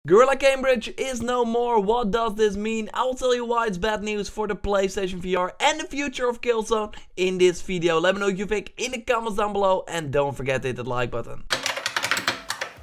Guerrilla Cambridge is no more. What does this mean? I will tell you why it's bad news for the PlayStation VR and the future of Killzone in this video. Let me know what you think in the comments down below and don't forget to hit that like button.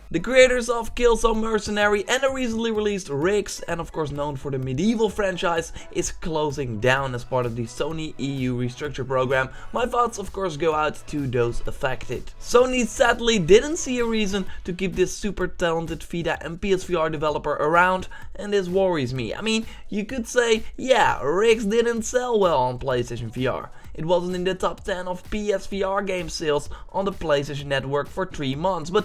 The creators of Killzone Mercenary and the recently released RIGS, and of course known for the medieval franchise, is closing down as part of the Sony EU restructure program. My thoughts of course go out to those affected. Sony sadly didn't see a reason to keep this super talented Vita and PSVR developer around, and this worries me. I mean, you could say, yeah, RIGS didn't sell well on PlayStation VR. It wasn't in the top 10 of PSVR game sales on the PlayStation Network for 3 months, but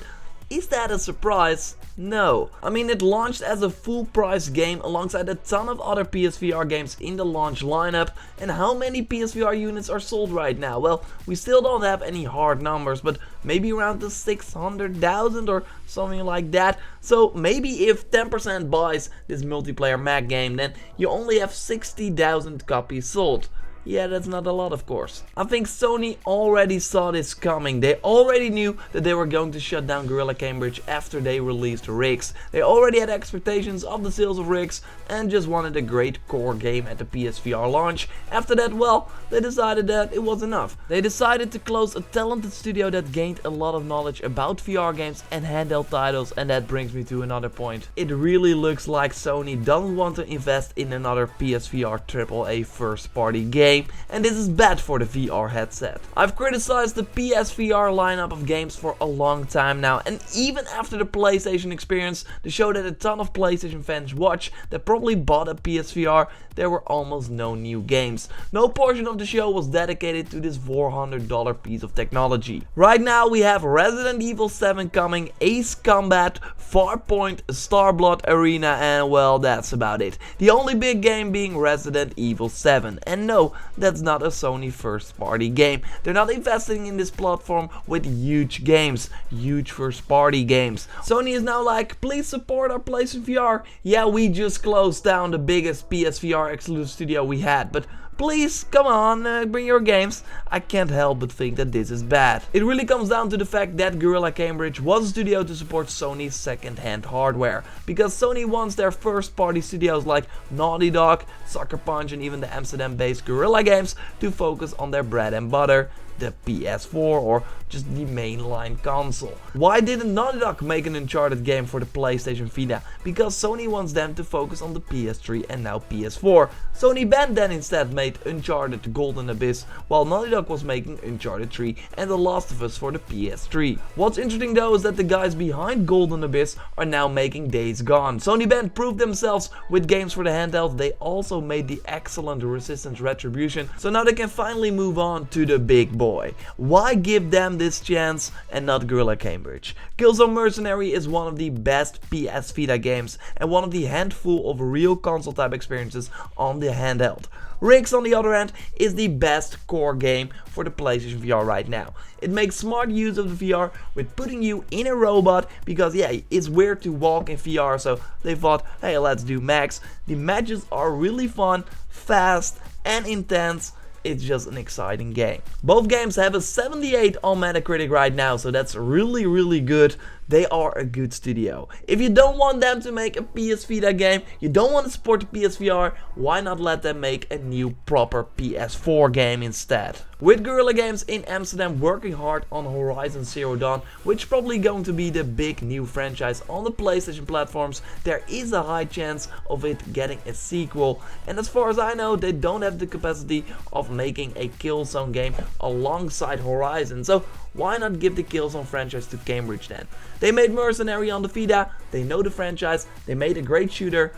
is that a surprise? No. I mean, it launched as a full price game alongside a ton of other PSVR games in the launch lineup. And how many PSVR units are sold right now? Well, we still don't have any hard numbers, but maybe around the 600,000 or something like that. So maybe if 10% buys this multiplayer Mac game, then you only have 60,000 copies sold. Yeah, that's not a lot of course. I think Sony already saw this coming. They already knew that they were going to shut down Guerrilla Cambridge after they released RIGS. They already had expectations of the sales of RIGS and just wanted a great core game at the PSVR launch. After that, well, they decided that it was enough. They decided to close a talented studio that gained a lot of knowledge about VR games and handheld titles, and that brings me to another point. It really looks like Sony doesn't want to invest in another PSVR AAA first party game. And this is bad for the VR headset. I've criticized the PSVR lineup of games for a long time now, and even after the PlayStation experience, the show that a ton of PlayStation fans watch that probably bought a PSVR, there were almost no new games. No portion of the show was dedicated to this $400 piece of technology. Right now we have Resident Evil 7 coming, Ace Combat, Farpoint, Starblood Arena, and well, that's about it. The only big game being Resident Evil 7. And no, that's not a Sony first party game. They're not investing in this platform with huge games, huge first party games. Sony is now like, please support our PlayStation VR. Yeah, we just closed down the biggest PSVR exclusive studio we had, but please, come on, bring your games. I can't help but think that this is bad. It really comes down to the fact that Guerrilla Cambridge was a studio to support Sony's second-hand hardware. Because Sony wants their first-party studios like Naughty Dog, Sucker Punch and even the Amsterdam-based Guerrilla Games to focus on their bread and butter, the PS4 or just the mainline console. Why didn't Naughty Dog make an Uncharted game for the PlayStation Vita? Because Sony wants them to focus on the PS3 and now PS4. Sony Band then instead made Uncharted Golden Abyss, while Naughty Dog was making Uncharted 3 and The Last of Us for the PS3. What's interesting though is that the guys behind Golden Abyss are now making Days Gone. Sony Band proved themselves with games for the handheld. They also made the excellent Resistance Retribution, so now they can finally move on to the big boy. Why give them this chance and not Guerrilla Cambridge? Killzone Mercenary is one of the best PS Vita games and one of the handful of real console type experiences on the handheld. RIGS on the other hand is the best core game for the PlayStation VR right now. It makes smart use of the VR with putting you in a robot because yeah, it's weird to walk in VR, so they thought, hey, let's do max. The matches are really fun, fast and intense. It's just an exciting game. Both games have a 78 on Metacritic right now, so that's really good. They are a good studio. If you don't want them to make a PS Vita game, you don't want to support the PSVR, why not let them make a new proper PS4 game instead? With Guerrilla Games in Amsterdam working hard on Horizon Zero Dawn, which is probably going to be the big new franchise on the PlayStation platforms, there is a high chance of it getting a sequel. And as far as I know, they don't have the capacity of making a Killzone game alongside Horizon. So why not give the Killzone franchise to Cambridge then? They made Mercenary on the Vita, they know the franchise, they made a great shooter.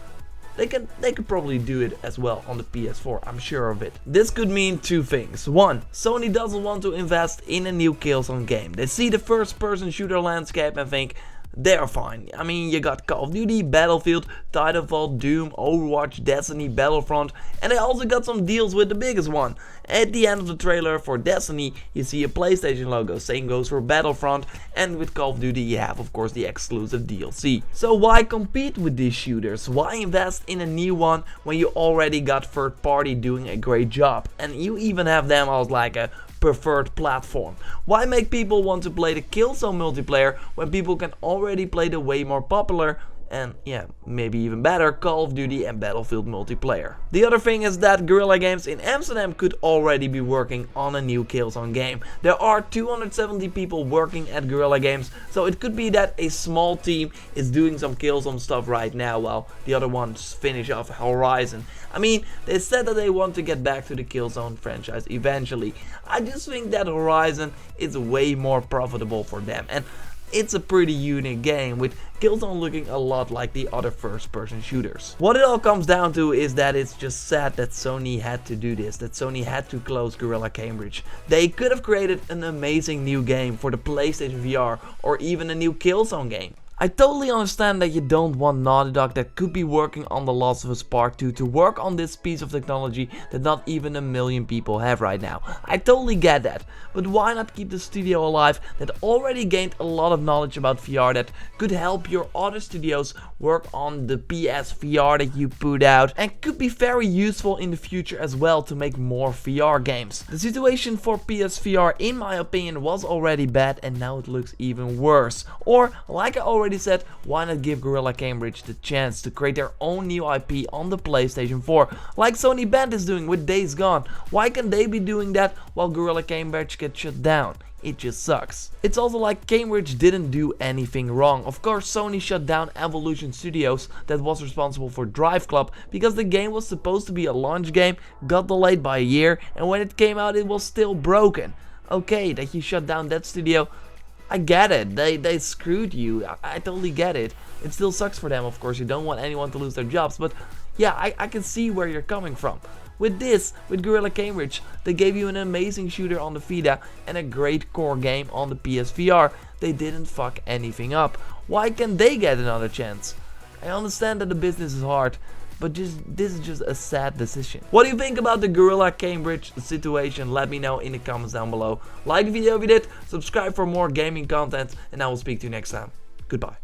They could probably do it as well on the PS4, I'm sure of it. This could mean two things. One, Sony doesn't want to invest in a new Killzone game. They see the first person shooter landscape and think, they're fine. I mean, you got Call of Duty, Battlefield, Titanfall, Doom, Overwatch, Destiny, Battlefront, and they also got some deals with the biggest one. At the end of the trailer for Destiny, you see a PlayStation logo, same goes for Battlefront, and with Call of Duty you have of course the exclusive DLC. So why compete with these shooters? Why invest in a new one when you already got third party doing a great job? And you even have them as like a preferred platform. Why make people want to play the Killzone multiplayer when people can already play the way more popular and yeah, maybe even better, Call of Duty and Battlefield multiplayer. The other thing is that Guerrilla Games in Amsterdam could already be working on a new Killzone game. There are 270 people working at Guerrilla Games, so it could be that a small team is doing some Killzone stuff right now while the other ones finish off Horizon. I mean, they said that they want to get back to the Killzone franchise eventually. I just think that Horizon is way more profitable for them, and it's a pretty unique game, with Killzone looking a lot like the other first-person shooters. What it all comes down to is that it's just sad that Sony had to do this, that Sony had to close Guerrilla Cambridge. They could have created an amazing new game for the PlayStation VR, or even a new Killzone game. I totally understand that you don't want Naughty Dog, that could be working on The Last of Us Part 2, to work on this piece of technology that not even 1 million people have right now. I totally get that, but why not keep the studio alive that already gained a lot of knowledge about VR that could help your other studios work on the PSVR that you put out, and could be very useful in the future as well to make more VR games. The situation for PSVR, in my opinion, was already bad, and now it looks even worse. Or, like I already said, why not give Guerrilla Cambridge the chance to create their own new IP on the PlayStation 4, like Sony Band is doing with Days Gone? Why can't they be doing that while Guerrilla Cambridge gets shut down? It just sucks. It's also like Cambridge didn't do anything wrong. Of course, Sony shut down Evolution Studios, that was responsible for Drive Club, because the game was supposed to be a launch game, got delayed by a year, and when it came out it was still broken. Okay, that you shut down that studio, I get it, they screwed you, I totally get it. It still sucks for them, of course, you don't want anyone to lose their jobs, but yeah, I can see where you're coming from. With Guerrilla Cambridge, they gave you an amazing shooter on the Vita and a great core game on the PSVR. They didn't fuck anything up. Why can't they get another chance? I understand that the business is hard, but this is just a sad decision. What do you think about the Guerrilla Cambridge situation? Let me know in the comments down below. Like the video if you did, subscribe for more gaming content, and I will speak to you next time. Goodbye.